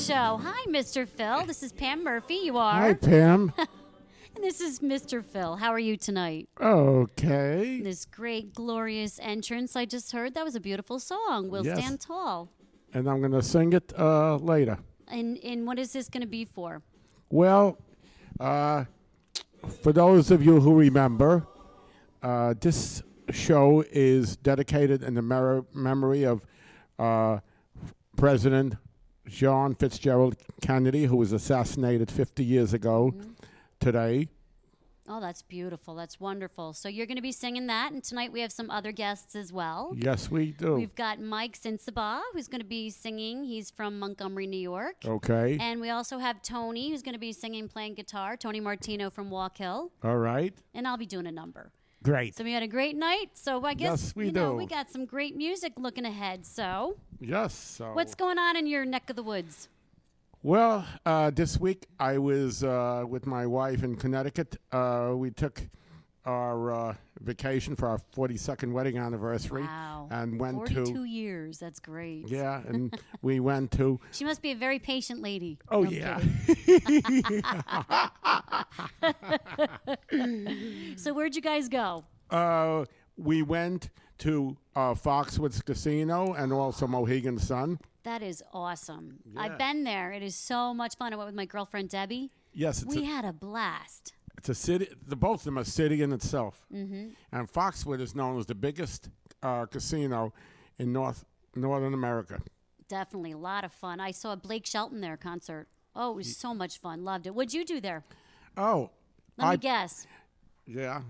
show. Hi, Mr. Phil. This is Pam Murphy. You are. Hi, Pam. And this is Mr. Phil. How are you tonight? Okay. This great, glorious entrance I just heard. That was a beautiful song. We'll Yes. stand tall. And I'm going to sing it later. And what is this going to be for? Well, for those of you who remember, this show is dedicated in the memory of President John Fitzgerald Kennedy, who was assassinated 50 years ago today. Oh, that's beautiful. That's wonderful. So you're going to be singing that, and tonight we have some other guests as well. Yes, we do. We've got Mike Sinsabaugh, who's going to be singing. He's from Montgomery, New York. Okay. And we also have Tony, who's going to be singing, playing guitar. Tony Martino from Walk Hill. All right. And I'll be doing a number. Great. So we had a great night. So I guess Yes, we do. we got some great music looking ahead. So Yes. So what's going on in your neck of the woods? Well, this week I was with my wife in Connecticut. We took our vacation for our 42nd wedding anniversary. Wow. And went 42 years. That's great. Yeah, and we went to... She must be a very patient lady. Oh, No, I'm yeah. kidding. So where'd you guys go? We went to Foxwoods Casino and also Mohegan Sun. That is awesome. Yeah. I've been there. It is so much fun. I went with my girlfriend, Debbie. Yes, We had a blast. it's a city. Both of them are a city in itself. Mm-hmm. And Foxwood is known as the biggest casino in Northern America. Definitely a lot of fun. I saw a Blake Shelton there concert. Oh, it was so much fun. Loved it. What'd you do there? Oh. Let me guess. Yeah.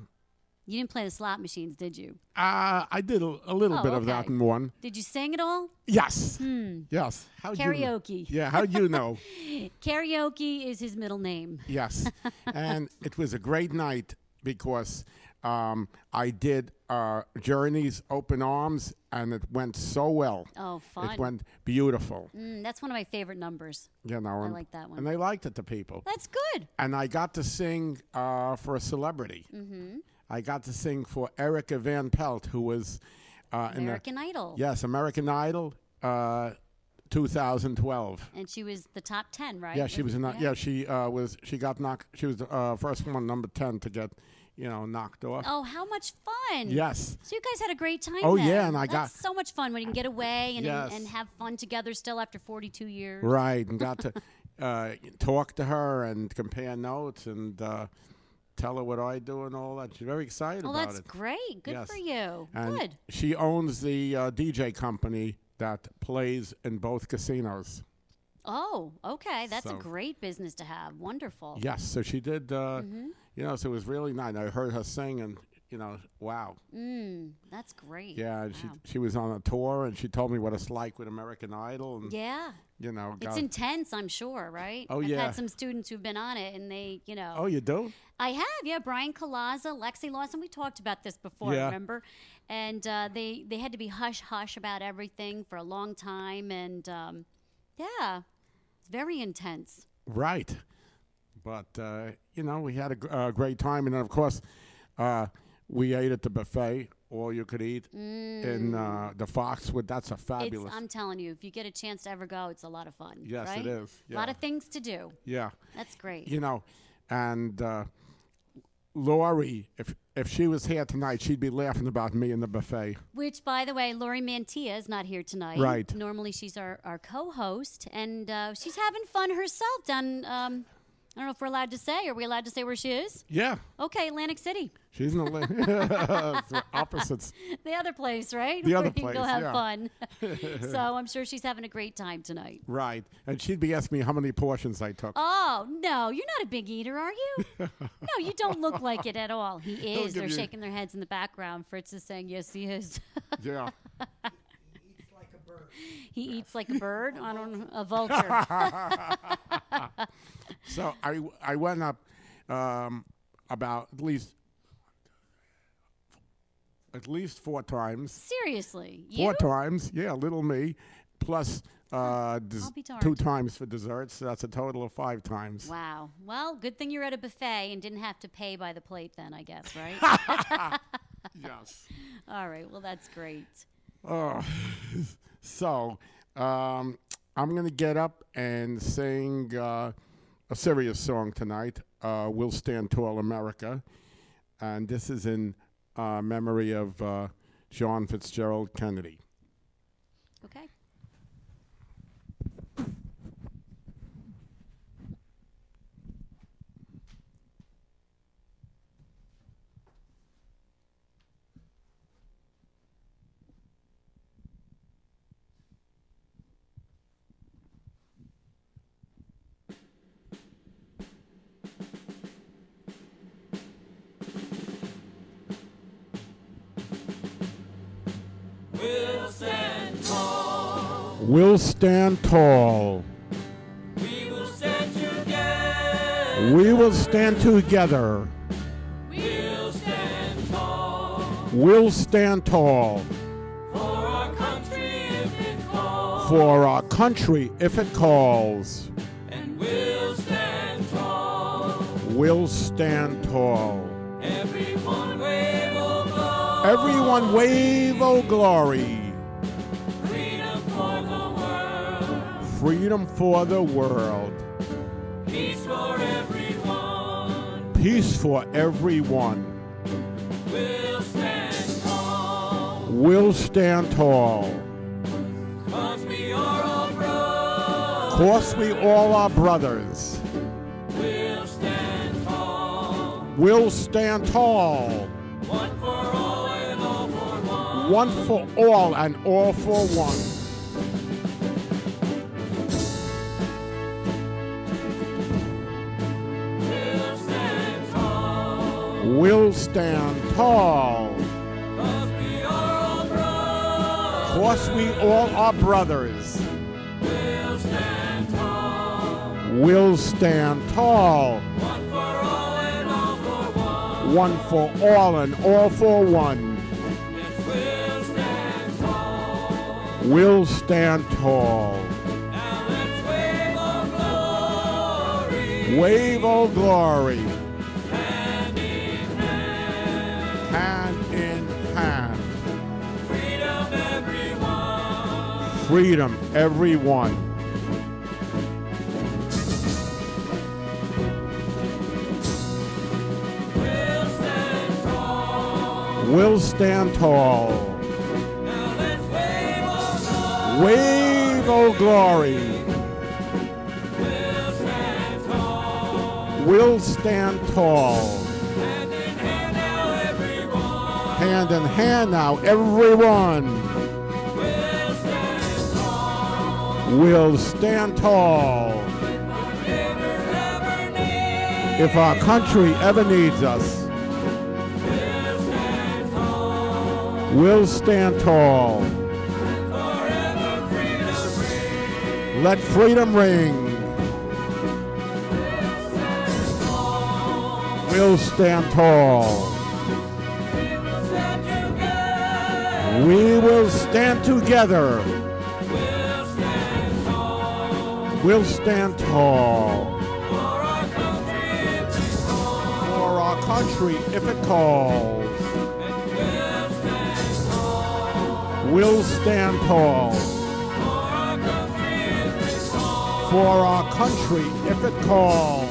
You didn't play the slot machines, did you? I did a little bit of that okay. in one. Did you sing it all? Yes. Yes. How'd Karaoke. Yeah, how'd you know? Karaoke is his middle name. Yes. And it was a great night because I did Journey's Open Arms, and it went so well. Oh, fun. It went beautiful. That's one of my favorite numbers. You know, I like that one. And they liked it, the people. That's good. And I got to sing for a celebrity. Mm-hmm. I got to sing for Erica Van Pelt, who was American Idol. Yes, American Idol, 2012. And she was the top 10, right? Yeah, she was in that. Yeah, she was. She got knocked. She was the first one, number 10, to get, knocked off. Oh, how much fun! Yes. So you guys had a great time. Oh, then. yeah, and That's so much fun when you can get away and Yes. and have fun together still after 42 years. Right, and got to talk to her and compare notes and tell her what I do and all that. She's very excited Oh, about that's it. great. Good Yes. for you. And Good. she owns the DJ company that plays in both casinos. Oh, okay. That's a So- great business to have. Wonderful. Yes, so she did. So it was really nice. I heard her sing, and wow. That's great. Yeah, and Wow. she was on a tour, and she told me what it's like with American Idol, and Yeah. It's got- intense, I'm sure, right? Oh, I've yeah. had some students who've been on it, and they, Oh, you do? I have, yeah. Brian Colaza, Lexi Lawson. We talked about this before, Yeah. remember? And they had to be hush-hush about everything for a long time. And, yeah, it's very intense. Right. But, we had a great time. And then, of course, we ate at the buffet, all you could eat, in the Foxwood. That's a fabulous. I'm telling you, if you get a chance to ever go, it's a lot of fun. Yes, right? it is. A lot of things to do. Yeah. That's great. And Lori, if she was here tonight, she'd be laughing about me in the buffet. Which, by the way, Lori Mantilla is not here tonight. Right. Normally, she's our co-host, and she's having fun herself down. I don't know if we're allowed to say. Are we allowed to say where she is? Yeah. Okay, Atlantic City. She's in the opposites. The other place, right? The Where other you can place, go have yeah. fun. So I'm sure she's having a great time tonight. Right. And she'd be asking me how many portions I took. Oh, no, you're not a big eater, are you? No, you don't look like it at all. He He'll is. give They're you- shaking their heads in the background. Fritz is saying, yes, he is. Yeah. He eats like a bird. I don't know, a vulture. So I went up about at least 4 times. Seriously, you? 4 times, yeah, little me, plus be darned. 2 times for desserts. So that's a total of 5 times. Wow. Well, good thing you're at a buffet and didn't have to pay by the plate then, I guess, right? Yes. All right. Well, that's great. So I'm going to get up and sing a serious song tonight, We'll Stand Tall America. And this is in memory of John Fitzgerald Kennedy. Okay. We'll stand tall. We'll stand tall. We will stand together. We will stand together. We'll stand tall. We'll stand tall. For our country if it calls. For our country if it calls. And we'll stand tall. We'll stand tall. Everyone wave, oh glory. Everyone wave, oh glory. Freedom for the world. Freedom for the world. Peace for everyone. Peace for everyone. We'll stand tall. We'll stand tall. 'Cause we are all brothers. 'Cause we all are brothers. We'll stand tall. We'll stand tall. One for all and all for one. One for all and all for one. We'll stand tall. We'll stand tall. 'Cause we are all brothers. 'Cause we all are brothers. We'll stand tall. We'll stand tall. One for all and all for one. One for all and all for one. Yes, we'll stand tall. We'll stand tall. Now let's wave our glory. Wave, oh glory. Hand in hand. Hand in hand. Freedom everyone. Freedom, everyone. We'll stand tall. We'll stand tall. Now let's wave our glory. Wave, oh glory. We'll stand tall. We'll stand tall. Hand in hand now, everyone. Hand in hand now, everyone. We'll stand tall. We'll stand tall. Neighbors ever need. If our country ever needs us, We'll stand tall. we'll stand tall. Forever freedom ring. Let freedom ring. We'll stand tall. We will stand together. We'll stand tall. We'll stand tall. For our country if it calls. For our country if it calls. And we'll stand tall. We'll stand tall. For our country if it calls. For our country if it calls.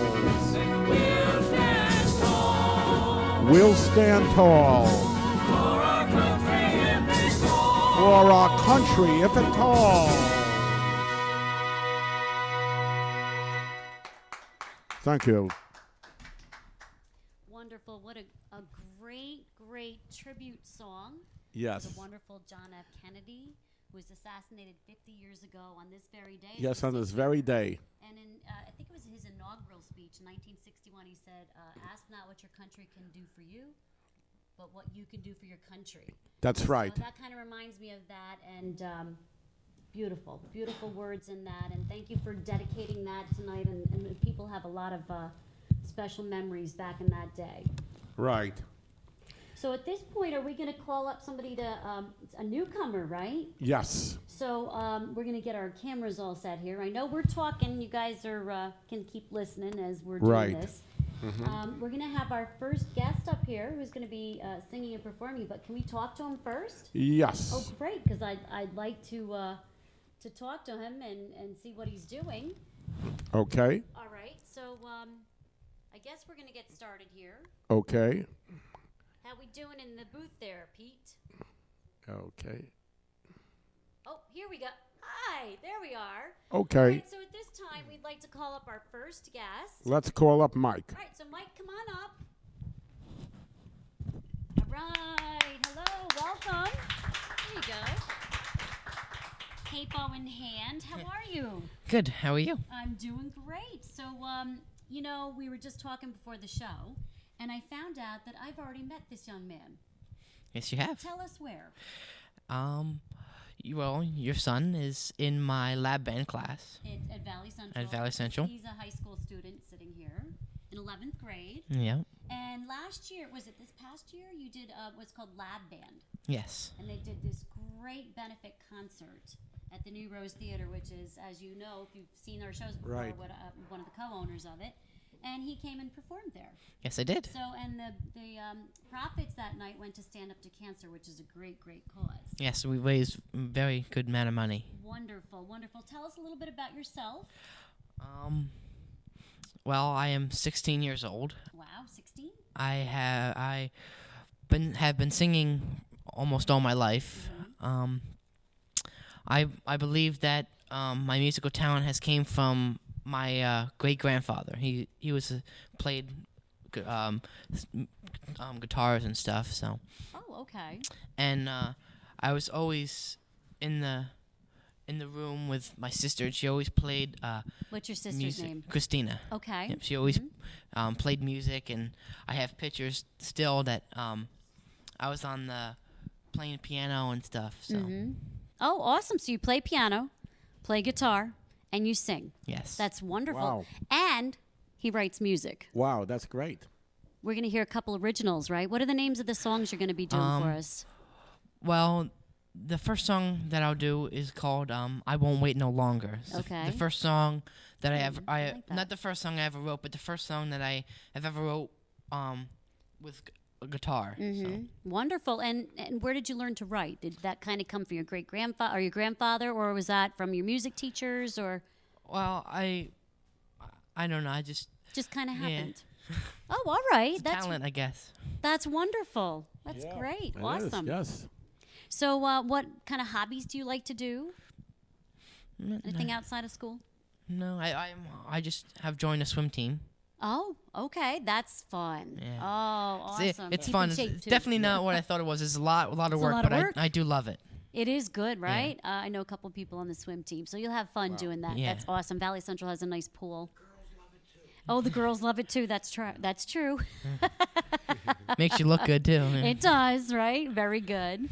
And we'll stand tall. We'll stand tall. For our country if it calls. For our country if it calls. Thank you. Wonderful. What a great, great tribute song. Yes. The wonderful John F. Kennedy, who was assassinated 50 years ago on this very day. Yes, on this very day. And in, I think it was his inaugural speech in 1961, he said, ask not what your country can do for you, but what you can do for your country. That's right. So that kind of reminds me of that, and beautiful, beautiful words in that. And thank you for dedicating that tonight. And people have a lot of special memories back in that day. Right. So at this point, are we going to call up somebody to a newcomer, right? Yes. So we're going to get our cameras all set here. I know we're talking. You guys are can keep listening as we're doing Right. this. We're going to have our first guest up here who's going to be singing and performing. But can we talk to him first? Yes. Oh, great, because I'd like to to talk to him and see what he's doing. Okay. All right, so I guess we're going to get started here. Okay. How we doing in the booth there, Pete? Okay. Oh, here we go. Hi, there we are. Okay. All right, so at this time, we'd like to call up our first guest. Let's call up Mike. All right, so Mike, come on up. All right, hello, welcome. There you go. Capo in hand. How are you? Good. How are you? I'm doing great. So, you know, we were just talking before the show, and I found out that I've already met this young man. Yes, you have. Tell us where. Well, your son is in my lab band class. At Valley Central. At Valley Central. He's a high school student sitting here in 11th grade. Yeah. And last year, was it this past year, you did what's called Lab Band. Yes. And they did this great benefit concert at the New Rose Theater, which is, as you know, if you've seen our shows before, Right. one of the co-owners of it. And he came and performed there. Yes, I did. So, and the profits that night went to Stand Up to Cancer, which is a great, great cause. Yes, we raised a very good amount of money. Wonderful, wonderful. Tell us a little bit about yourself. Well, I am 16 years old. Wow, 16? I have been singing almost all my life. I believe that my musical talent has came from my great grandfather. He played guitars and stuff. So. Oh, okay. And I was always in the room with my sister, and she always played What's your sister's music. name? Christina. Okay. Yep, she always played music, and I have pictures still that I was on the playing piano and stuff. So. Oh, awesome. So you play piano, play guitar, and you sing. Yes. That's wonderful. Wow. And he writes music. Wow, that's great. We're going to hear a couple originals, right? What are the names of the songs you're going to be doing for us? Well, the first song that I'll do is called "I Won't Wait No Longer." It's Okay. The first song that I ever, I like that. not the first song I ever wrote, but the first song that I have ever wrote with a guitar. So. Wonderful. And where did you learn to write? Did that kind of come from your great-grandfather or your grandfather, or was that from your music teachers, or Well, I don't know. I just kind of Yeah. happened? Oh, all right. it's talent, I guess. That's wonderful. That's great. It is, Awesome. yes. So, what kind of hobbies do you like to do? Anything outside of school? No, I just have joined a swim team. Oh, okay. That's fun. Yeah. Oh, It's, awesome. it's Keep fun. in It's shape, too. definitely not what I thought it was. It's a lot of It's a work, lot of but work. I do love it. It is good, right? I know a couple people on the swim team, so you'll have fun doing that. Yeah. That's awesome. Valley Central has a nice pool. Oh, the girls love it too. That's true. That's true. Makes you look good too. Yeah. It does, right? Very good.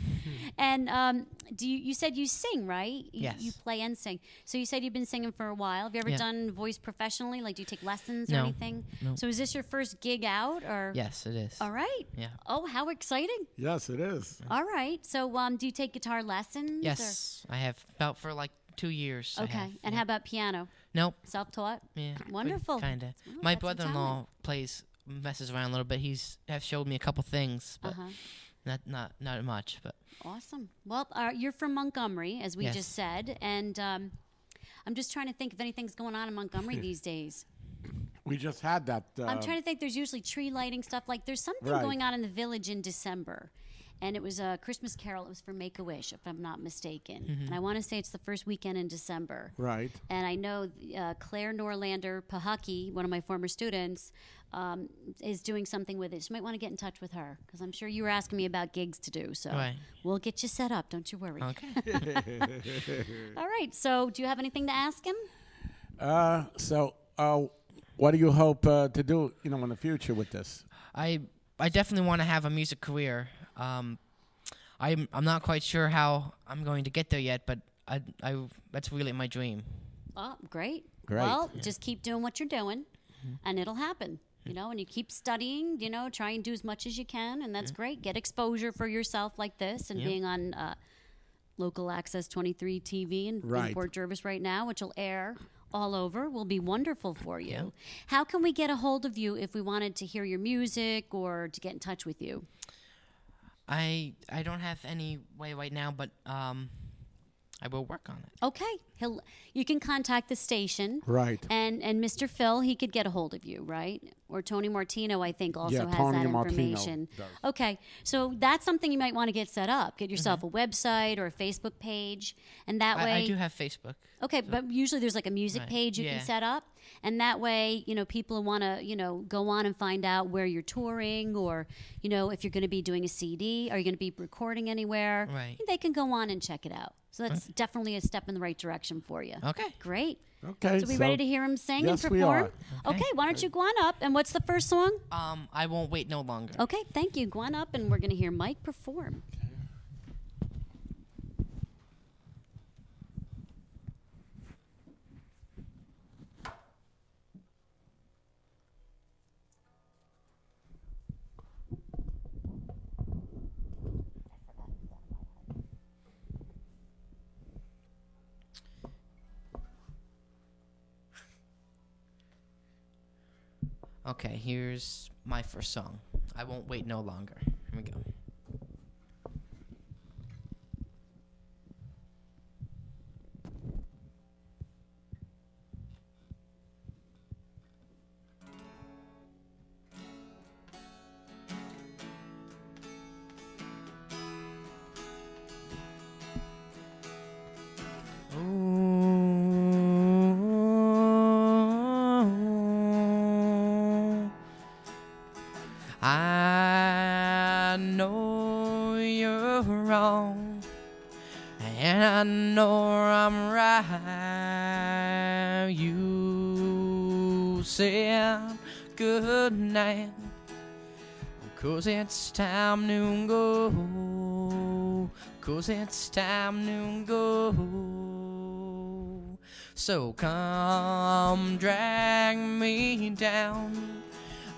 And you said you sing, right? Yes. You play and sing. So you said you've been singing for a while. Have you ever Yeah. done voice professionally? Like, do you take lessons or No. anything? No. So is this your first gig out, or? Yes, it is. All right. Yeah. Oh, how exciting! Yes, it is. All right. So do you take guitar lessons? Yes, I have about for like 2 years. Or? Okay. And how about piano? Nope. Self-taught? Yeah. Wonderful. Kinda. Oh, My that's some brother-in-law messes around a little bit. He's have showed me a couple things, but not much. But Awesome. Well, you're from Montgomery, as we Yes. just said, and I'm just trying to think if anything's going on in Montgomery these days. We just had that. I'm trying to think. There's usually tree lighting stuff. Like there's something Right. going on in the village in December, and it was a Christmas Carol. It was for Make-A-Wish, if I'm not mistaken. And I want to say it's the first weekend in December. Right. And I know Claire Norlander Pahaki, one of my former students, is doing something with it. So you might want to get in touch with her, because I'm sure you were asking me about gigs to do. So Right. we'll get you set up. Don't you worry. okay. All right. So do you have anything to ask him? What do you hope to do, in the future with this? I definitely want to have a music career. I'm not quite sure how I'm going to get there yet, but I that's really my dream. Oh, great. Great. Well, just keep doing what you're doing, and it'll happen. And you keep studying, try and do as much as you can, and that's great. Get exposure for yourself like this, and Yeah. being on local access 23 TV in Right. Port Jervis right now, which will air all over, will be wonderful for you. Yeah. How can we get a hold of you if we wanted to hear your music or to get in touch with you? I don't have any way right now, but I will work on it. Okay, you can contact the station. Right. And Mr. Phil, he could get a hold of you, right? Or Tony Martino, I think, also Yeah, has Tony that Martino information. does. Okay, so that's something you might want to get set up. Get yourself a website or a Facebook page, and that way. I do have Facebook. Okay, but usually there's like a music Right, page you yeah. can set up, and that way, people want to, go on and find out where you're touring, or, if you're going to be doing a CD, are you going to be recording anywhere? Right. They can go on and check it out. So that's definitely a step in the right direction for you. Okay. Great. Okay. So we ready to hear him sing yes, and we perform? are. Okay, why don't you go on up? And what's the first song? I won't wait no longer. Okay, thank you. Go on up, and we're going to hear Mike perform. Okay, here's my first song. I won't wait no longer. Here we go. I know you're wrong, and I know I'm right. You said good night, 'cause it's time to go, 'cause it's time to go. So come drag me down.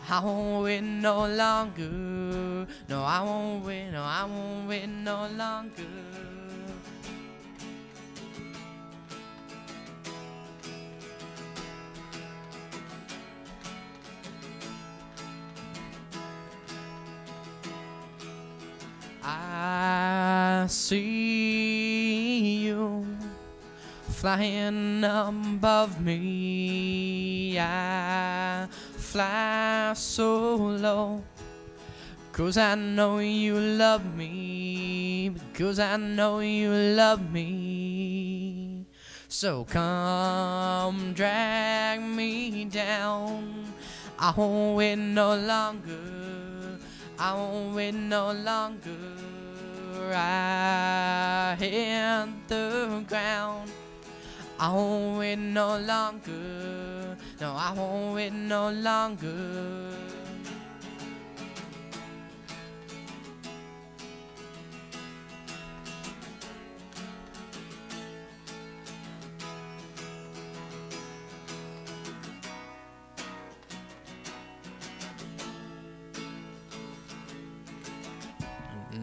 I won't wait no longer. No, I won't wait. No, I won't wait no longer. I see you flying above me. I fly so low, 'cause I know you love me, because I know you love me. So come drag me down. I won't wait no longer. I won't wait no longer. I hit the ground. I won't wait no longer. No, I won't wait no longer.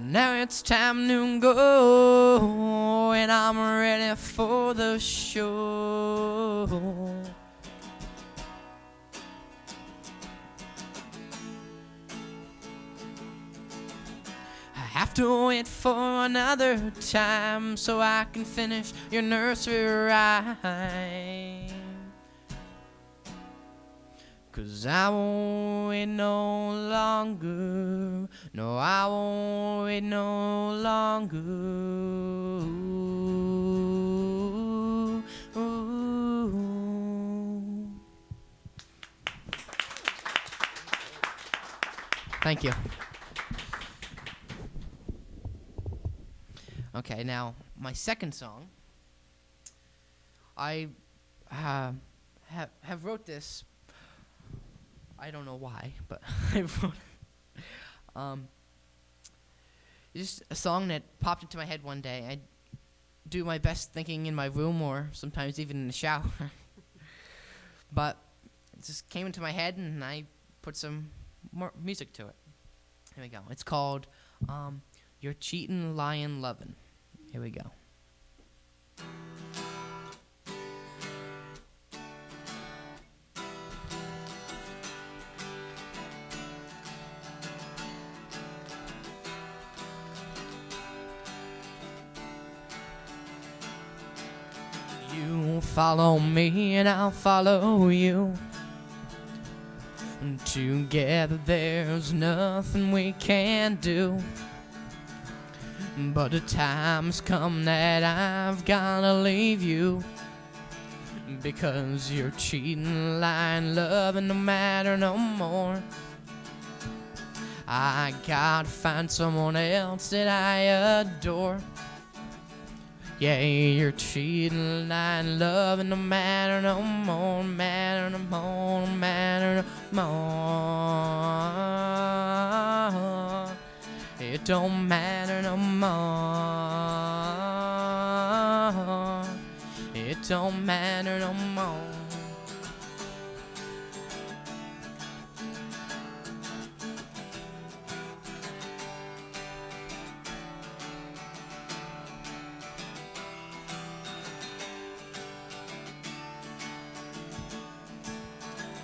Now it's time to go, and I'm ready for the show. I have to wait for another time so I can finish your nursery rhyme. 'Cause I won't wait no longer. No, I won't wait no longer. Ooh. Thank you. Okay, now my second song. I have wrote this. I don't know why, but I wrote just a song that popped into my head one day. I do my best thinking in my room or sometimes even in the shower. But it just came into my head and I put some more music to it. Here we go. It's called You're Cheatin', Lyin', Lovin'. Here we go. You follow me and I'll follow you. And together there's nothing we can't do. But the time's come that I've gotta leave you. Because you're cheating, lying, loving no matter no more. I gotta find someone else that I adore. Yeah, you're cheating, lying, loving no matter no more, matter no more, matter no more. It don't matter no more. It don't matter no more.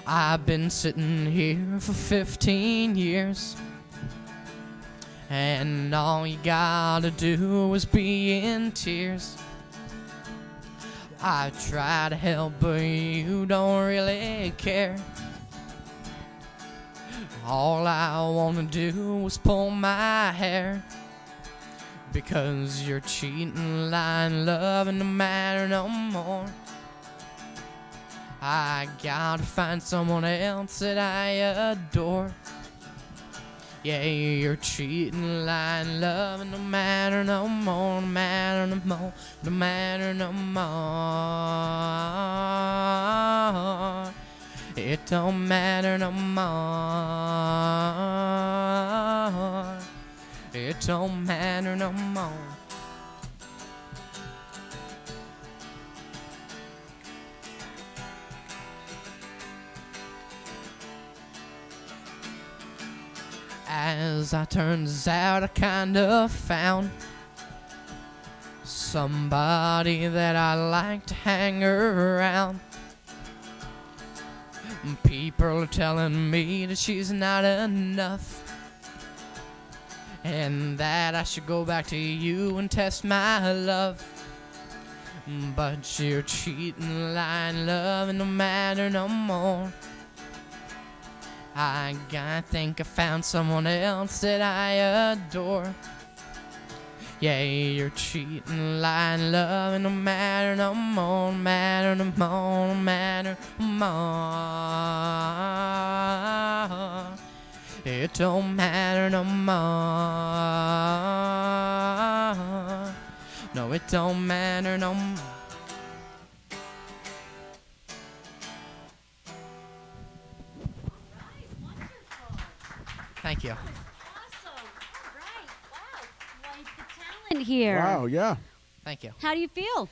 I've been sitting here for 15 years, and all you gotta do is be in tears. I try to help, but you don't really care. All I wanna do is pull my hair. Because you're cheating, lying, loving no matter no more. I gotta find someone else that I adore. Yeah, you're cheating, lying, loving no matter no more, no matter no more, no matter no more. It don't matter no more. It don't matter no more. As I turns out, I kind of found somebody that I like to hang around. People are telling me that she's not enough, and that I should go back to you and test my love. But you're cheating, lying, loving no matter no more. I think I found someone else that I adore. Yeah, you're cheating, lying, loving no matter no more, no matter no more, no matter no more. It don't matter no more. No, it don't matter no more. Thank you. Awesome. All right. Wow. Quite the talent here. Wow, yeah. Thank you. How do you feel?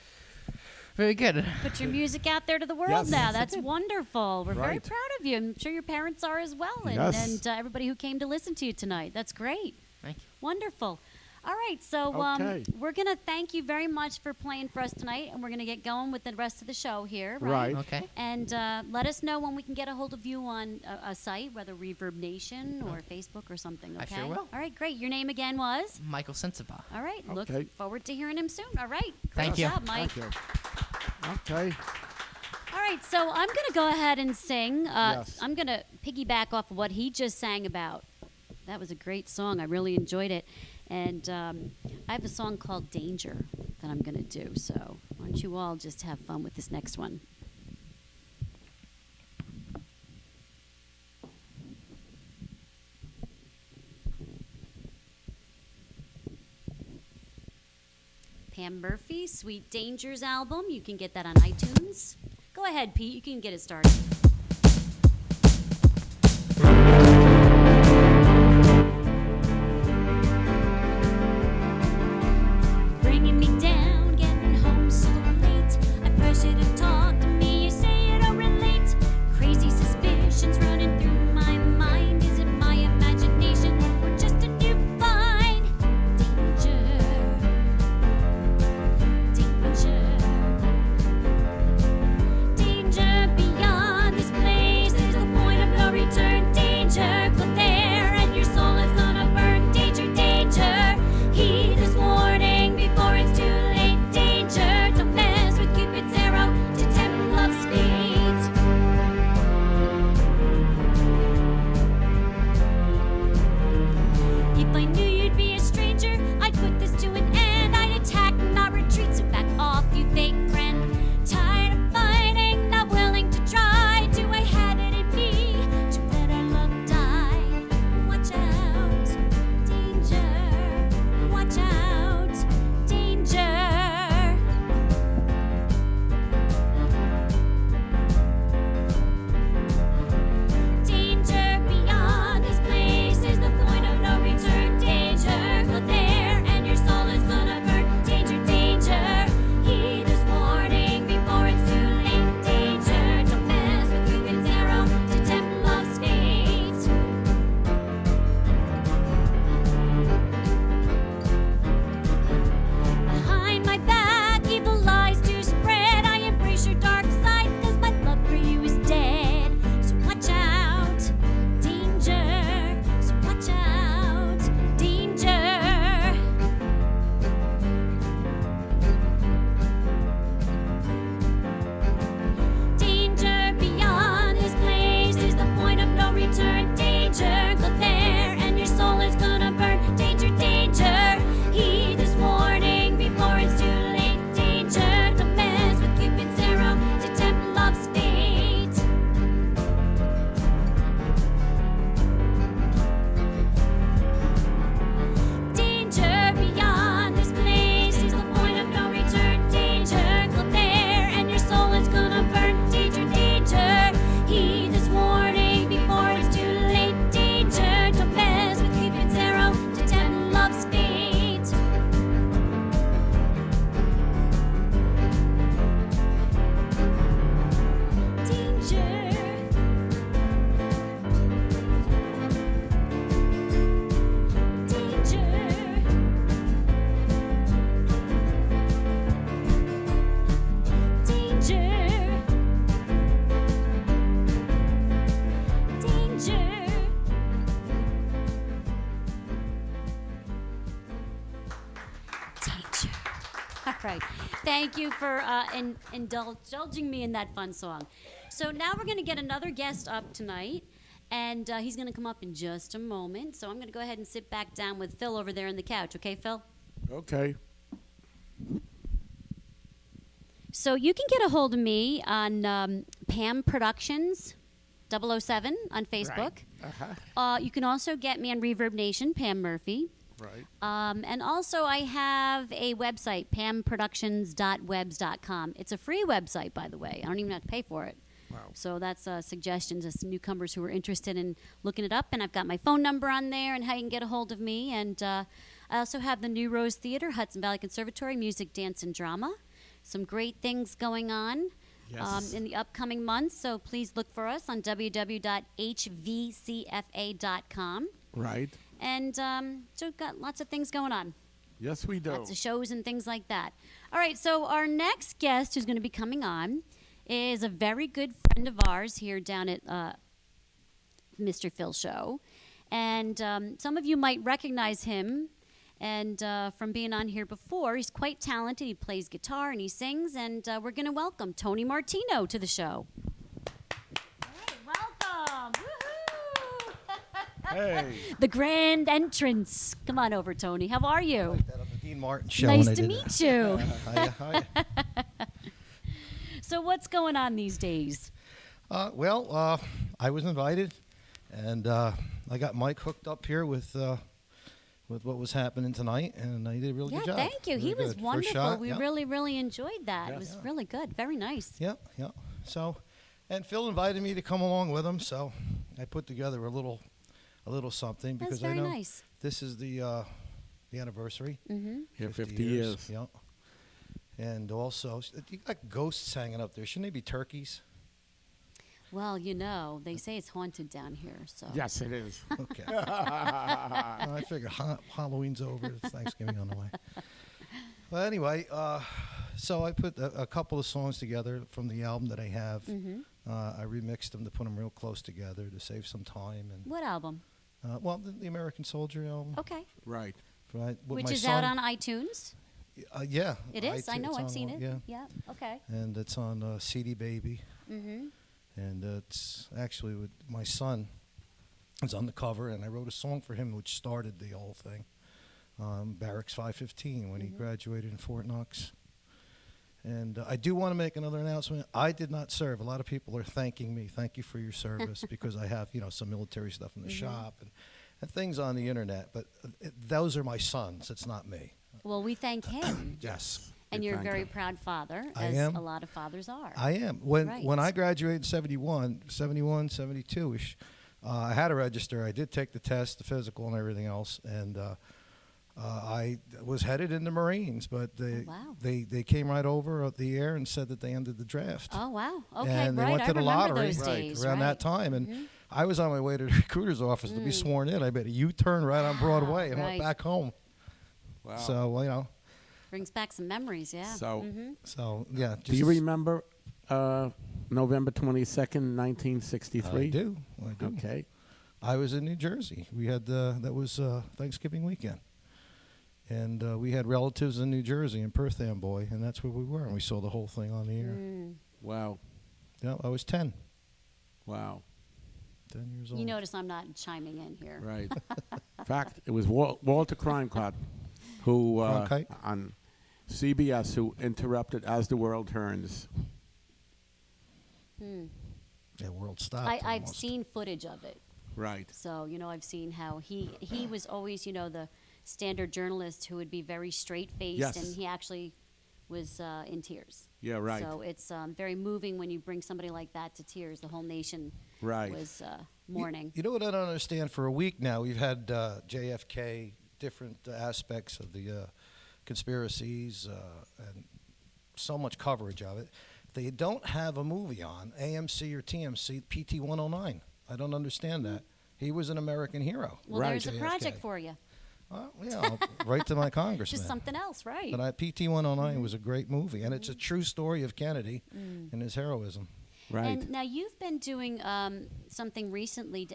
Very good. Put your music out there to the world Yes. now. That's wonderful. We're very Right. proud of you. I'm sure your parents are as well, and, Yes. everybody who came to listen to you tonight. That's great. Thank you. Wonderful. All right, so Okay. we're going to thank you very much for playing for us tonight, and we're going to get going with the rest of the show here, right? Right. Okay. And let us know when we can get a hold of you on a site, whether Reverb Nation or Facebook or something, okay? I sure will. All right, great. Your name again was? Michael Sinsabaugh. All right, look Okay. forward to hearing him soon. All right, great Thank you. job, Mike. Thank you. Okay. All right, so I'm going to go ahead and sing. Yes. I'm going to piggyback off of what he just sang about. That was a great song. I really enjoyed it. And I have a song called Danger that I'm going to do. So why don't you all just have fun with this next one? Pam Murphy, Sweet Dangers album. You can get that on iTunes. Go ahead, Pete. You can get it started. Bringing me down, getting home so late. I pressure to talk to me, you say you don't relate. Crazy suspicions running through my mind. Is it my imagination or just a new find? Danger, danger, danger beyond All right. Thank you for indulging me in that fun song. So now we're going to get another guest up tonight, and he's going to come up in just a moment. So I'm going to go ahead and sit back down with Phil over there on the couch. Okay, Phil? Okay. So you can get a hold of me on PAM Productions 007 on Facebook. Right. You can also get me on Reverb Nation, Pam Murphy. Right. And also I have a website, pamproductions.webs.com. It's a free website, by the way. I don't even have to pay for it. Wow. So that's suggestions as newcomers who are interested in looking it up. And I've got my phone number on there and how you can get a hold of me. And I also have the New Rose Theater, Hudson Valley Conservatory, music, dance, and drama. Some great things going on. Yes. In the upcoming months, so please look for us on www.hvcfa.com. Right. And so we've got lots of things going on. Yes, we do. Lots of shows and things like that. All right, so our next guest who's going to be coming on is a very good friend of ours here down at Mr. Phil Show. And some of you might recognize him. And from being on here before, he's quite talented. He plays guitar and he sings. And we're going to welcome Tony Martino to the show. All right, welcome. Woohoo! Hey. The grand entrance. Come on over, Tony. How are you? Like that on the Dean Martin show. Nice when I to did meet that. you. Hiya. So what's going on these days? I was invited, and I got Mike hooked up here with what was happening tonight, and I did a really good job. Thank you. He Really was good. First wonderful. shot, We yeah. really enjoyed that. It Yes. was really good. Very nice. Yeah. So, and Phil invited me to come along with him, so I put together a little something That's because very I know nice. this is the anniversary. Mm-hmm. Yeah, 50 years. Yeah. And also, you got ghosts hanging up there. Shouldn't they be turkeys? Well, they say it's haunted down here. So Yes, it is. Okay. I figure Halloween's over. It's Thanksgiving on the way. But anyway, so I put a couple of songs together from the album that I have. Mhm. I remixed them to put them real close together to save some time. And What album? the American Soldier album. Okay. Right. Right, with Which my is son. out on iTunes. Yeah. It is. I know. it's I've on seen all- it. Yeah. Yeah. Okay. And it's on CD Baby. Mm-hmm. And it's actually with my son. It's on the cover, and I wrote a song for him which started the whole thing. Barracks 515 when he graduated in Fort Knox. And I do want to make another announcement. I did not serve. A lot of people are thanking me. Thank you for your service because I have, some military stuff in the shop and things on the internet. But those are my sons. It's not me. Well, we thank him. Yes. And We you're a thank very him. proud father, I as am. a lot of fathers are. I am. When Right. I graduated in 71, 72-ish, I had a register. I did take the test, the physical and everything else, and I was headed into Marines, but wow. they came right over the air and said that they ended the draft. Oh, wow. Okay, and right. they went to I the remember lottery those days. around that time, and I was on my way to the recruiter's office to be sworn in. I made a U-turn right on Broadway and Right. went back home. Wow. So, Brings back some memories, yeah. So, yeah. do you remember November 22nd, 1963? I do. Okay. I was in New Jersey. We had that was Thanksgiving weekend, and we had relatives in New Jersey in Perth Amboy, and that's where we were. And we saw the whole thing on the air. Wow. Yeah, I was 10. Wow. 10 years old. You notice I'm not chiming in here. Right. In fact, it was Walter Crimecott who Cronkite? on CBS who interrupted As the World Turns. Yeah, world stopped. I've almost. seen footage of it. Right. So, I've seen how he was always, the standard journalist who would be very straight-faced, Yes. and he actually was in tears. Yeah, right. So it's very moving when you bring somebody like that to tears. The whole nation Right. was mourning. You know what I don't understand? For a week now, we've had JFK, different aspects of the conspiracies, and so much coverage of it. They don't have a movie on AMC or TMC, PT 109. I don't understand that. He was an American hero. Well, Right. there's a JFK. project for you. Yeah, right to my congressman. Just something else, right? But PT 109 was a great movie, and it's a true story of Kennedy and his heroism. Right. And now you've been doing something recently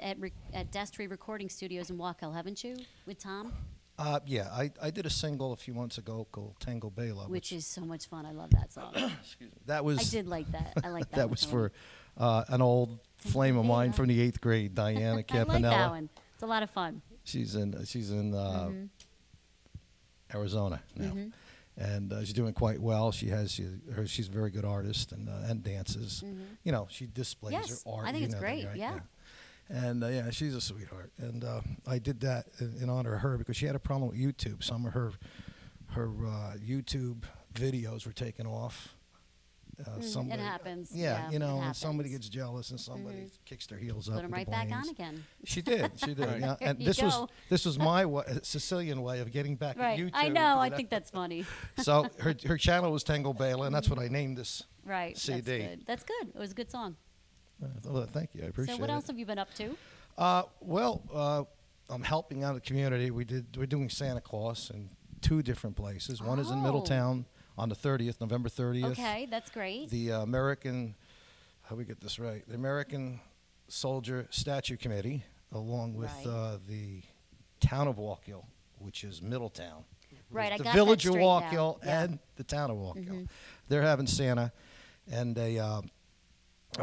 at Destry Recording Studios in Wachell, haven't you, with Tom? Yeah, I did a single a few months ago called Tango Bela, Which is so much fun. I love that song. that was I did like that. I like that. that one, was Tony. for an old flame of mine Bela. from the 8th grade, Diana I Campanella. like that one. It's a lot of fun. She's in Arizona now, and she's doing quite well. She's a very good artist and dances. You know, she displays Yes, her art. I think you it's know that, great, right? yeah. And yeah, she's a sweetheart. And I did that in honor of her because she had a problem with YouTube. Some of her YouTube videos were taken off. It happens. Yeah, you it know, and happens. somebody gets jealous and somebody kicks their heels up. Put them with right the back blames. on again. She did. Right. Yeah. And There you go. this was my Sicilian way of getting back Right. at YouTube. I know. I you think that's funny. So her channel was Tango Bela, and that's what I named this. Right. CD. That's good. That's good. It was a good song. Well, thank you. I appreciate it. So what else have you been up to? I'm helping out the community. We're doing Santa Claus in 2 different places. One is in Oh. Middletown on the 30th, November 30th. Okay, that's great. The American, how do we get this right? The American Soldier Statue Committee, along with Right. the town of Wallkill, which is Middletown. Right, I The got village that of straight now. Wallkill Yeah. and the town of Wallkill. They're having Santa and a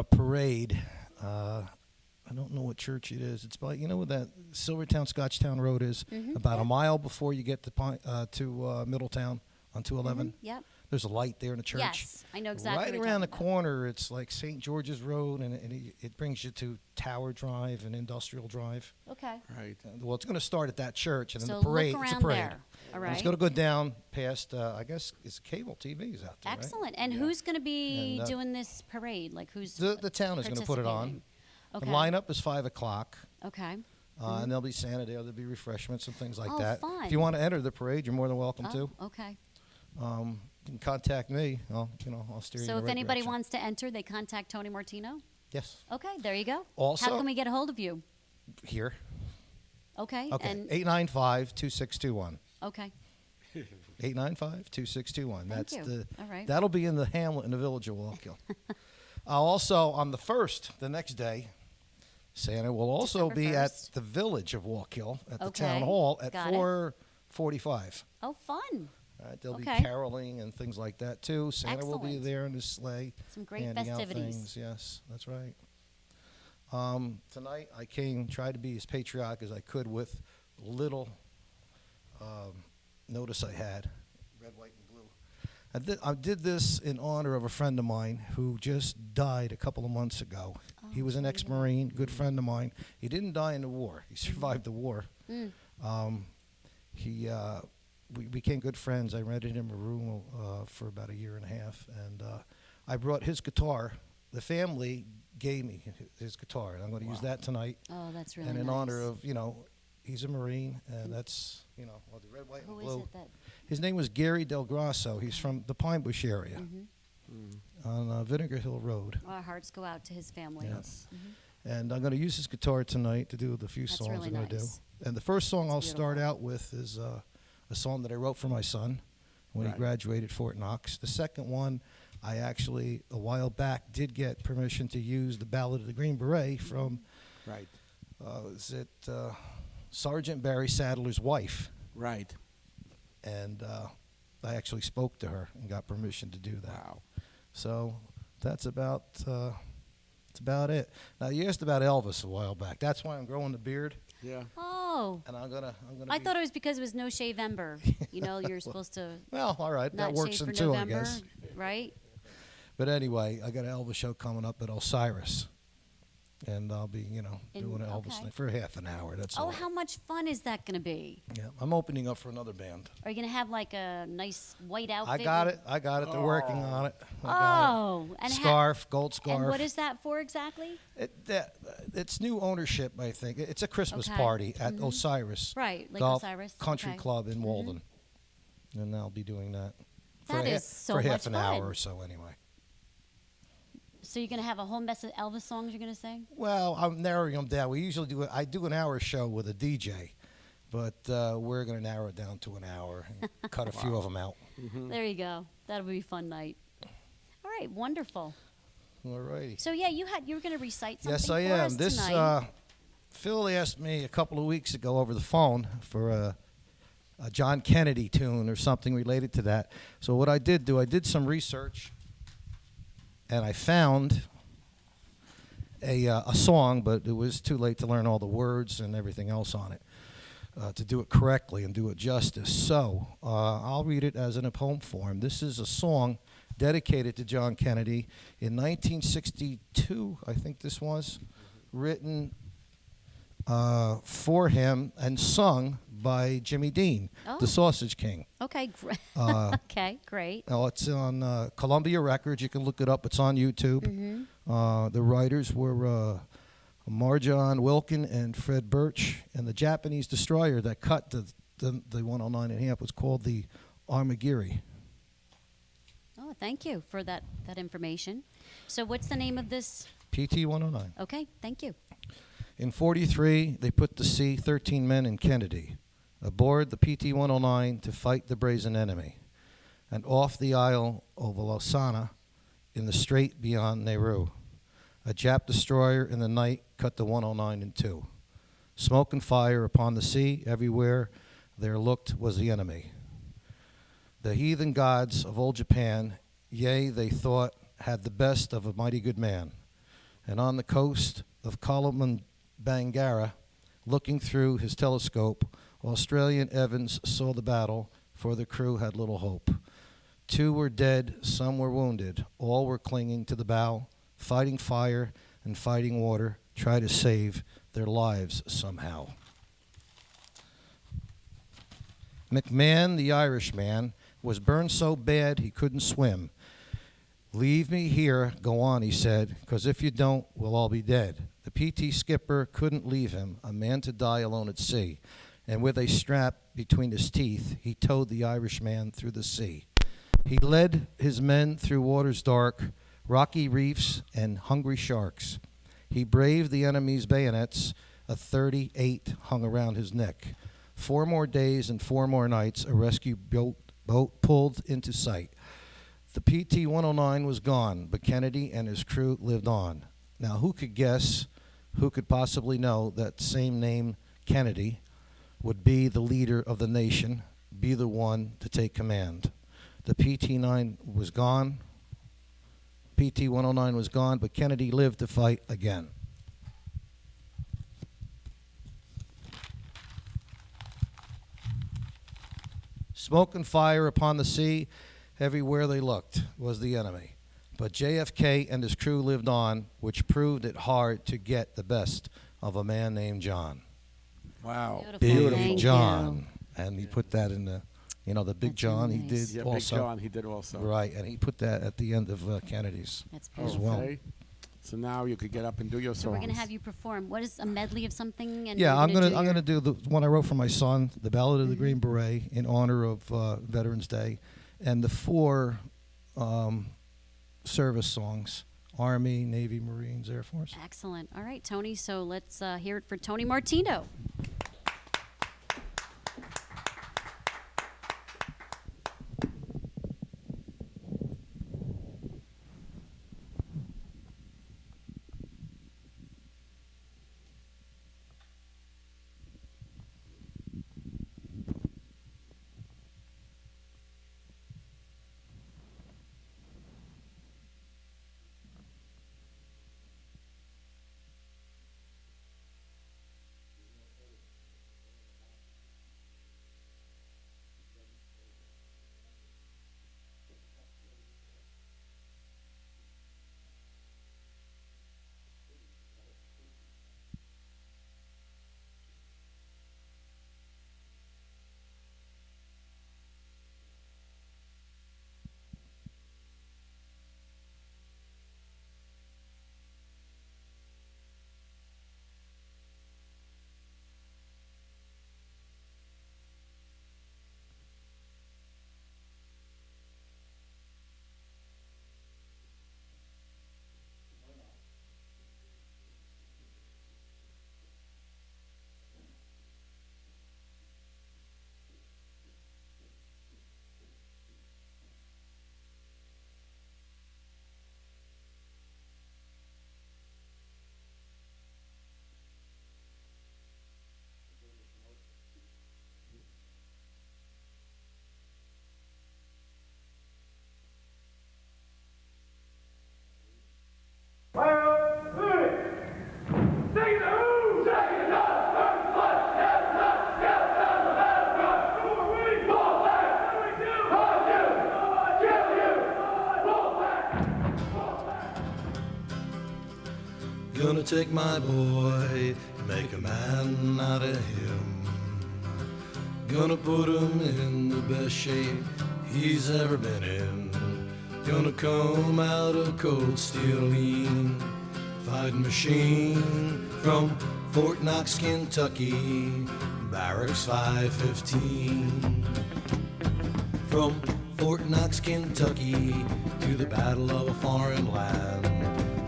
parade. I don't know what church it is. It's by, you know where that Silvertown Scotchtown Road is? About a mile before you get to Middletown on 211. Yep. There's a light there in the church. Yes, I know exactly. Right what you're around the talking about. corner, it's like St. George's Road, and it brings you to Tower Drive and Industrial Drive. Okay. Right. Well, it's going to start at that church, and then So the parade. look It's a around parade. there. All And right. it's going to go down past, I guess, it's cable TV's out there. right? Excellent. And who's going to be And, doing this parade? Like who's The town is going to put it on. participating? Okay. The lineup is 5 o'clock. Okay. And there'll be Santa there. There'll be refreshments and things like Oh, that. fun. If you want to enter the parade, you're more than welcome Oh, to. okay. You can contact me. I'll steer you in So the if right anybody direction. wants to enter, they contact Tony Martino? Yes. Okay, there you go. Also- How can we get a hold of you? Here. Okay. Okay. And 895-2621. okay. 895-2621. That's you. the. All right. That'll be in the hamlet in the village of Wallkill. Also on the 1st, the next day, Santa will also December be 1st. at the village of Wallkill at the town Okay. hall at Got it. 4:45. Oh, fun. All right, there'll Okay. be caroling and things like that too. Santa will be Excellent. there in his sleigh. Some great handing out festivities. things. Yes, that's right. Tonight I tried to be as patriotic as I could with little notice I had, red, white, and blue. I did this in honor of a friend of mine who just died a couple of months ago. He was an ex-Marine, good friend of mine. He didn't die in the war. He survived the war. We became good friends. I rented him a room for about a year and a half, and I brought his guitar. The family gave me his guitar, and I'm going to use that tonight. Oh, that's really And in nice. honor of, he's a Marine, and that's, the red, white, Who and is blue. it that? His name was Gary Del Grasso. He's from the Pine Bush area Mm-hmm. on Vinegar Hill Road. Our hearts go out to his family. Yes. And I'm going to use his guitar tonight to do the few That's songs really I'm going to do. nice. And the first song That's I'll start beautiful. out with is a song that I wrote for my son when he Right. graduated Fort Knox. The second one, I actually, a while back, did get permission to use the Ballad of the Green Beret from, Right. Sergeant Barry Sadler's wife. Right. And I actually spoke to her and got permission to do that. Wow. So that's about it. Now you asked about Elvis a while back. That's why I'm growing the beard, Yeah. Oh, and I'm gonna. I thought it was because it was no shave Ember. You know, you're supposed to Well, all right, not that works shave in for two, November, I guess. right? But anyway, I got an Elvis show coming up at Osiris, and I'll be, doing an Elvis okay. thing for half an hour. That's Oh, all. how much fun is that going to be? Yeah, I'm opening up for another band. Are you going to have like a nice white outfit? I got with- it. I got it. They're working on it. I got Oh, it. and Scarf, gold scarf. And what is that for exactly? It's new ownership, I think. It's a Christmas Okay. party at Osiris. Right, like Golf Osiris. Country Okay. Club in Walden. And I'll be doing that. That for is so for half much an fun. hour or so, anyway. So you're going to have a whole mess of Elvis songs you're going to sing? Well, I'm narrowing them down. We usually I do an hour show with a DJ, but we're going to narrow it down to an hour and cut a few of them out. There you go. That'll be a fun night. All right, wonderful. All righty. So yeah, you were going to recite something Yes, I for am. us This tonight. Phil asked me a couple of weeks ago over the phone for a John Kennedy tune or something related to that. So what I did some research, and I found a song, but it was too late to learn all the words and everything else on it to do it correctly and do it justice. So I'll read it as in a poem form. This is a song dedicated to John Kennedy in 1962, I think this was, written for him and sung by Jimmy Dean, the Sausage King. Okay, great. Okay, great. Oh, it's on Columbia Records. You can look it up. It's on YouTube. The writers were Marjon Wilkin and Fred Birch, and the Japanese destroyer that cut the 109 in half was called the Armagiri. Oh, thank you for that information. So what's the name of this? PT 109. Okay, thank you. In 43, they put to sea 13 men in Kennedy, aboard the PT 109 to fight the brazen enemy, and off the Isle of Lausana in the strait beyond Nauru. A Jap destroyer in the night cut the 109 in two. Smoke and fire upon the sea, everywhere there looked was the enemy. The heathen gods of old Japan, yea, they thought, had the best of a mighty good man. And on the coast of Kalimanjaro, looking through his telescope, Australian Evans saw the battle, for the crew had little hope. 2 were dead, some were wounded, all were clinging to the bow, fighting fire and fighting water, try to save their lives somehow. McMahon, the Irishman, was burned so bad he couldn't swim. Leave me here, go on, he said, 'cause if you don't, we'll all be dead. The PT skipper couldn't leave him, a man to die alone at sea, and with a strap between his teeth, he towed the Irishman through the sea. He led his men through waters dark, rocky reefs, and hungry sharks. He braved the enemy's bayonets, a 38 hung around his neck. 4 more days and 4 more nights, a rescue boat pulled into sight. The PT 109 was gone, but Kennedy and his crew lived on. Now, who could guess, who could possibly know that same name, Kennedy, would be the leader of the nation, be the one to take command? The PT-9 was gone. PT 109 was gone, but Kennedy lived to fight again. Smoke and fire upon the sea, everywhere they looked was the enemy. But JFK and his crew lived on, which proved it hard to get the best of a man named John. Wow. Beautiful. Big Thank John. you. And he put that in the, the Big That's John really he nice. did Yeah, also. Big John, he did also. Right, and he put that at the end of Kennedy's. That's as beautiful. well. Okay. So now you could get up and do your songs. So we're gonna have you perform. What is a medley of something? And Yeah, you're I'm do gonna do the one I wrote for my son, the Ballad of the Mm-hmm. Green Beret, in honor of Veterans Day, and the 4 service songs: Army, Navy, Marines, Air Force. Excellent. All right, Tony. So let's hear it for Tony Martino. Gonna take my boy, make a man out of him. Gonna put him in the best shape he's ever been in. Gonna come out of cold steel lean, fighting machine from Fort Knox, Kentucky, Barracks 515. From Fort Knox, Kentucky, to the battle of a foreign land.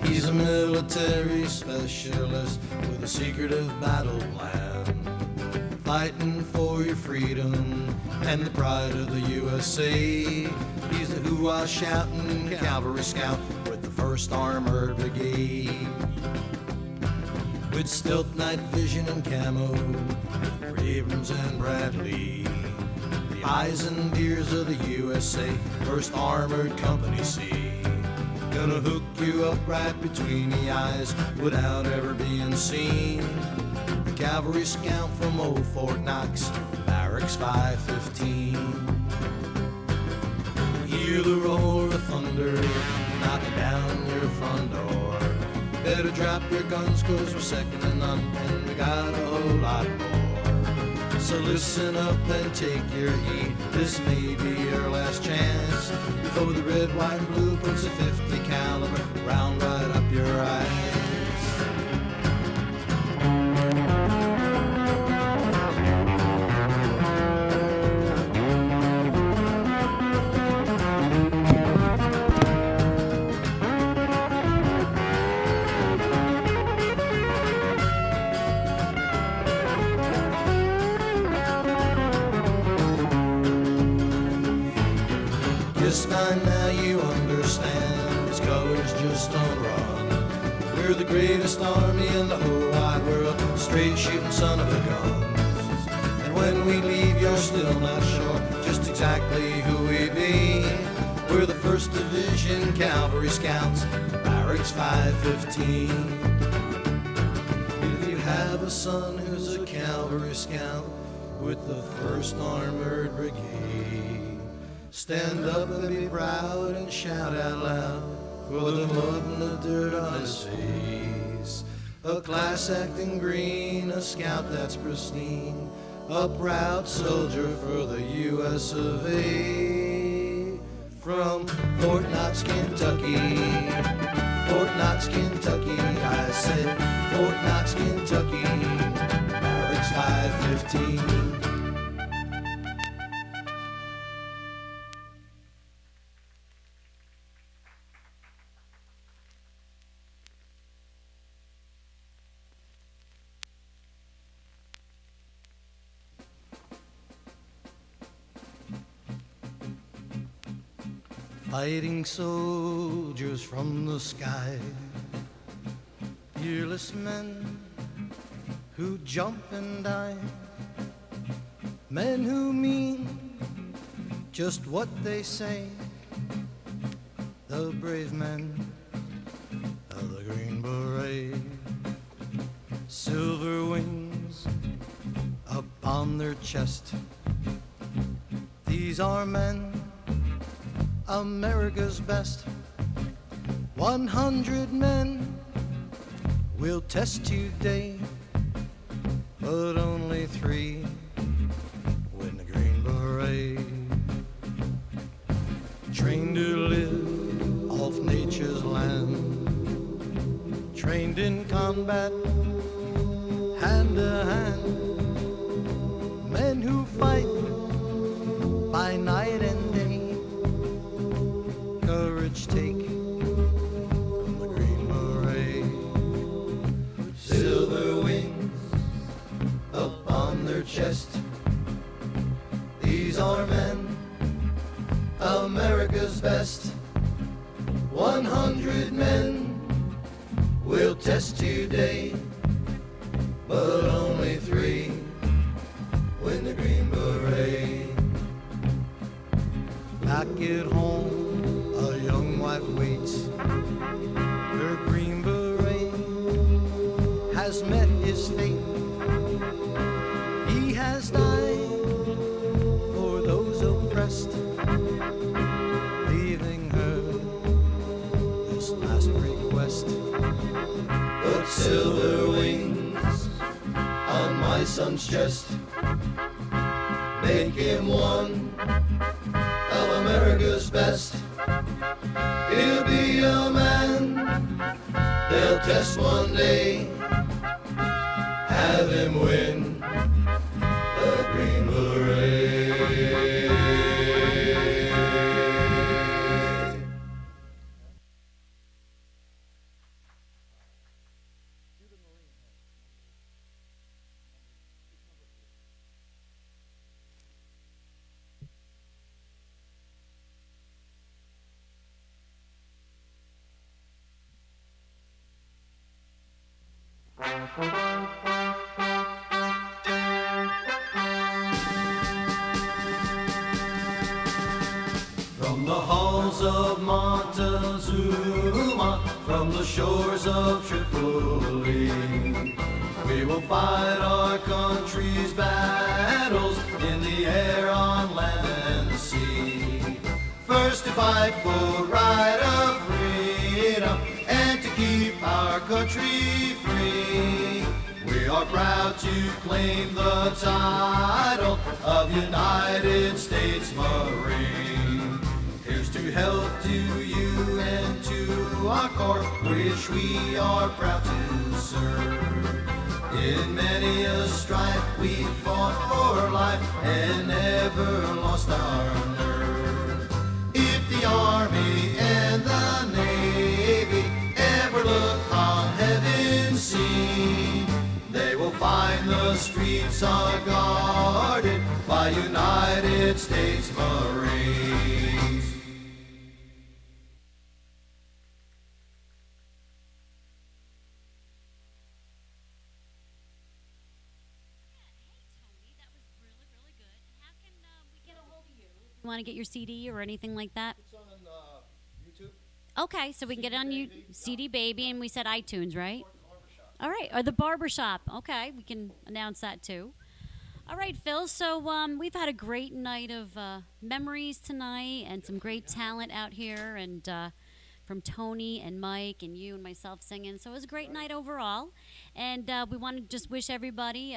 He's a military specialist with a secretive battle plan. Fighting for your freedom and the pride of the USA. He's the hoo-ah shouting cavalry scout with the 1st Armored Brigade. With stealth, night vision, and camo, for Abrams and Bradley. The eyes and ears of the USA, 1st Armored Company C. Gonna hook you up right between the eyes without ever being seen. The cavalry scout from old Fort Knox, Barracks 515. Hear the roar of thunder knocking down your front door. Better drop your guns, 'cause we're second to none, and we got a whole lot more. So listen up and take your heed. This may be your last chance before the red, white, and blue puts a 50 caliber round right up your eyes. Guess by now you understand, these colors just don't run. We're the greatest army in the whole wide world, straight shooting son of a guns. And when we leave, you're still not sure just exactly who we be. We're the 1st Division Cavalry Scouts, Barracks 515. If you have a son who's a cavalry scout with the 1st Armored Brigade, stand up and be proud and shout out loud for the mud and the dirt on his face. A class acting green, a scout that's pristine, a proud soldier for the US of A. From Fort Knox, Kentucky, Fort Knox, Kentucky, I said Fort Knox, Kentucky, Barracks 515. Fighting soldiers from the sky, fearless men who jump and die, men who mean just what they say, the brave men of the Green Beret. Silver wings upon their chest, these are men, America's best. 100 men will test today, but only 3 win the Green Beret. Trained to live off nature's land, trained in combat, hand to hand, men who fight by night and day. Courage take from the Green Beret. Silver wings upon their chest, these are men, America's best. 100 men will test today, but only 3 win the Green Beret. Back at home, a young wife waits. Her Green Beret has met his fate. He has died for those oppressed, leaving her this last request. But son's chest. Make him one of America's best. He'll be a man they'll test one day. Have him win the Green Beret. From the halls of Montezuma, from the shores of Tripoli, we will fight our country's battles in the air, on land and the sea. First to fight for right of freedom and to keep our country free. We are proud to claim the title of United States Marine. Here's to health to you and to our corps, which we are proud to serve. In many a strife we fought for life and never lost our nerve. If the Army and the Navy ever look on heaven's scene, they will find the streets are guarded by United States Marines. Want to get your CD or anything like that? It's on YouTube. Okay, so we can get it on CD Baby, and we said iTunes, right? Barbershop. All right, or the barbershop. Okay, we can announce that too. All right, Phil, so we've had a great night of memories tonight and some great talent out here, and from Tony and Mike and you and myself singing. So it was a great night overall, and we want to just wish everybody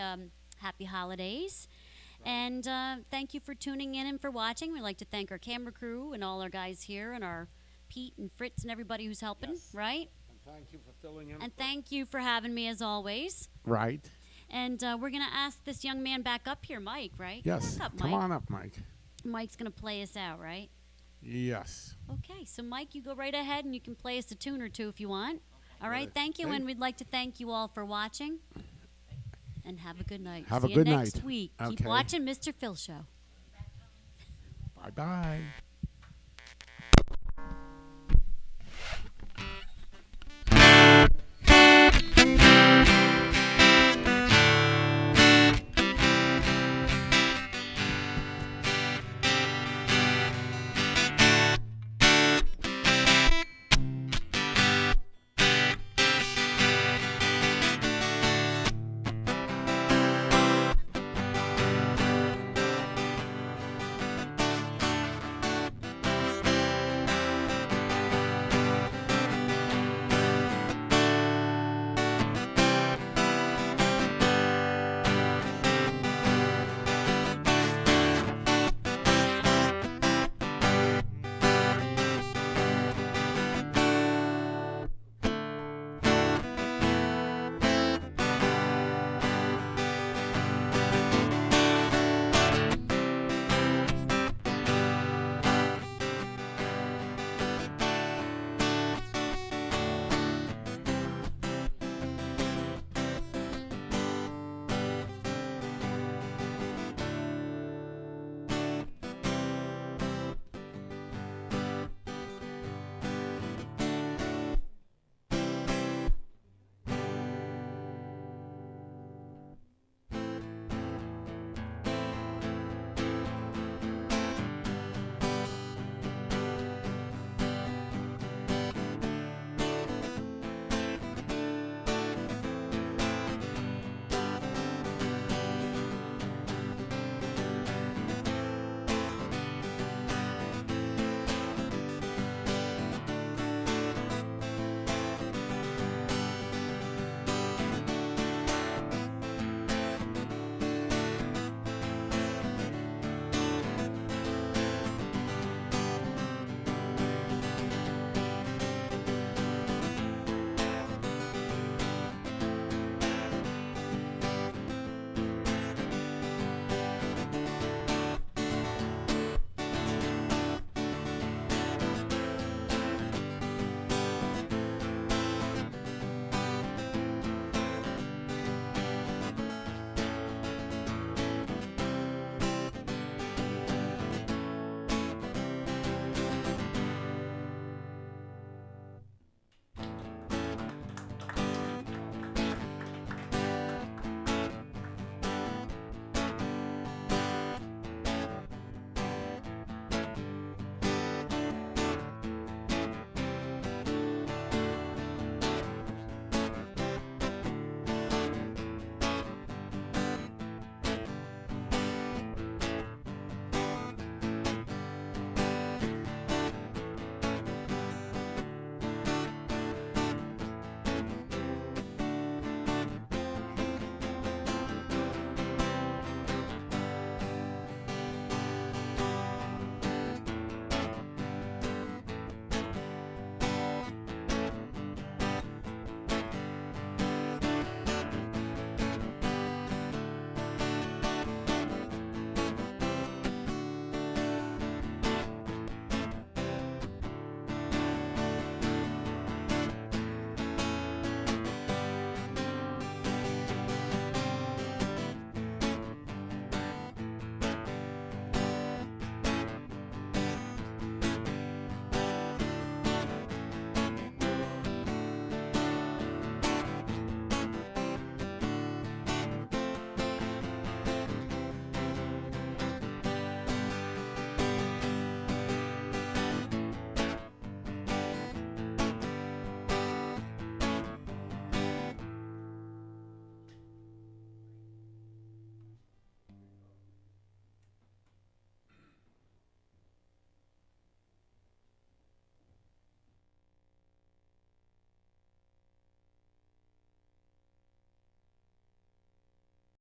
happy holidays. And thank you for tuning in and for watching. We'd like to thank our camera crew and all our guys here and our Pete and Fritz and everybody who's helping, right? And thank you for filling in. And thank you for having me as always. Right. And we're going to ask this young man back up here, Mike, right? Yes. Come back up, Come Mike. on up, Mike. Mike's going to play us out, right? Yes. Okay, so Mike, you go right ahead and you can play us a tune or two if you want. All right, Right. thank you. Thank- And we'd like to thank you all for watching. And have a good night. Have See a good you next night. week. Keep Okay. watching Mr. Phil Show. Bye-bye.